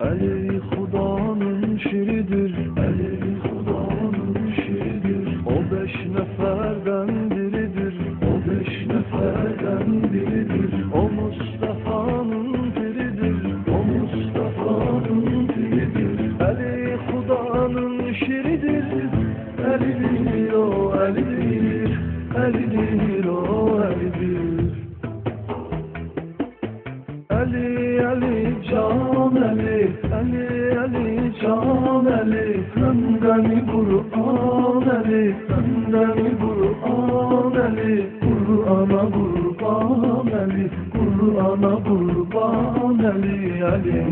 Ali Hudanın şiridir, Ali Hudanın şiridir. O beş neferden biridir, o beş neferden biridir. O Mustafa'nın piridir, o Mustafa'nın piridir. Ali Hudanın şiridir, Ali'dir o Ali'dir, Ali'dir o Ali'dir. Ali Ali Can Ali, Ali Ali Can Ali, senden Kur'an Ali, senden Kur'an Ali, Kur'an'a kurban Ali, Kur'an'a kurban Ali Ali.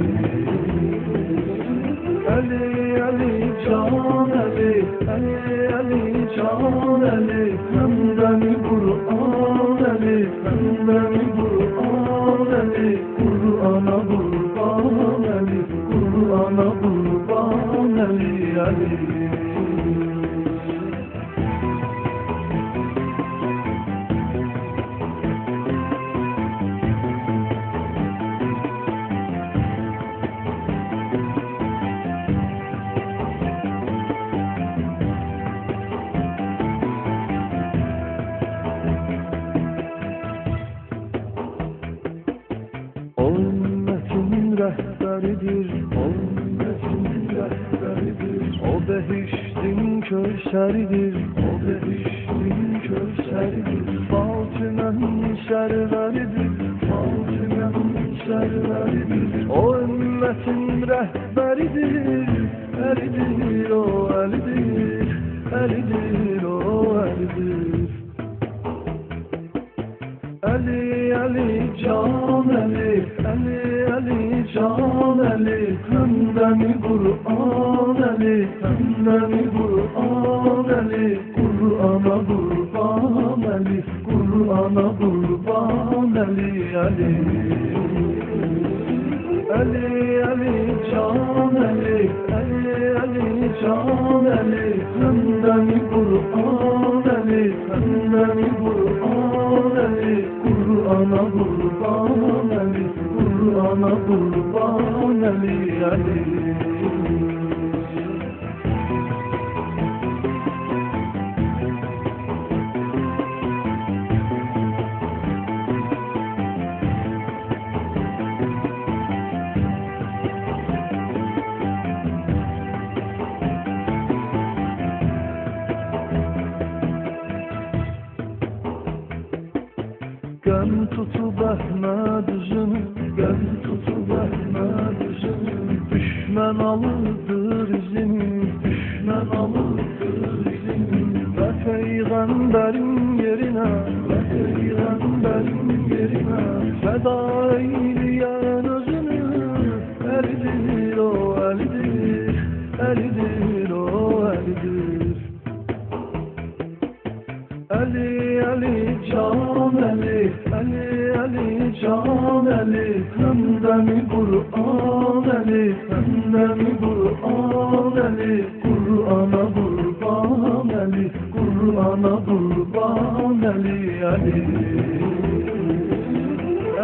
Ali Ali Can Ali, Ali Ali Can Ali, senden Kur'an Ali, senden Kur'an Ali, Kur'an'a kurban Ali, Kur'an'a kurban Ali Ali. Rehberidir, o ümmetin rehberidir. O behiştin köşeridir, o behiştin köşeridir. Fatıme'nin serveridir, Fatıme'nin serveridir. O ümmetin rehberidir, Elidir o Elidir, Elidir o Elidir. Ali Ali Can Ali, Ali Ali Can Ali, senden Kur'an Ali, senden Kur'an Ali, Kur'an'a kurban Ali, Kur'an'a kurban Ali Ali. Ali Ali Can Ali, Ali Ali Can Ali, senden Kur'an Ali, senden Kur'an Ali, Kur'an'a kurban Ali, Kur'an'a kurban Ali Ali. Gem tutup Ahmet üzünü, gem tutup Ahmet üzünü. Düşman alıdır izini, düşman alıdır izini. Ve peygamberin yerine, ve peygamberin yerine feda eyleyen özünü. Elidir o Elidir, Elidir o Elidir. Ali Ali Can Ali, Ali Ali Can Ali, senden Kur'an Ali, senden Kur'an Ali, Kur'an'a kurban Ali, Kur'an'a kurban Ali Ali.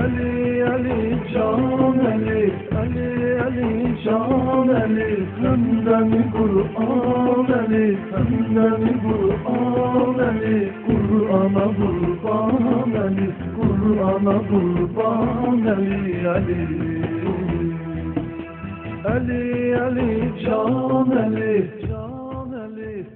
Ali Ali Can Ali, Ali Ali Can Ali, senden Kur'an Ali, senden Kur'an Ali, Kur'an'a kurban Ali, Kur'an'a kurban Ali Ali. Ali Ali Can Ali, Can Ali.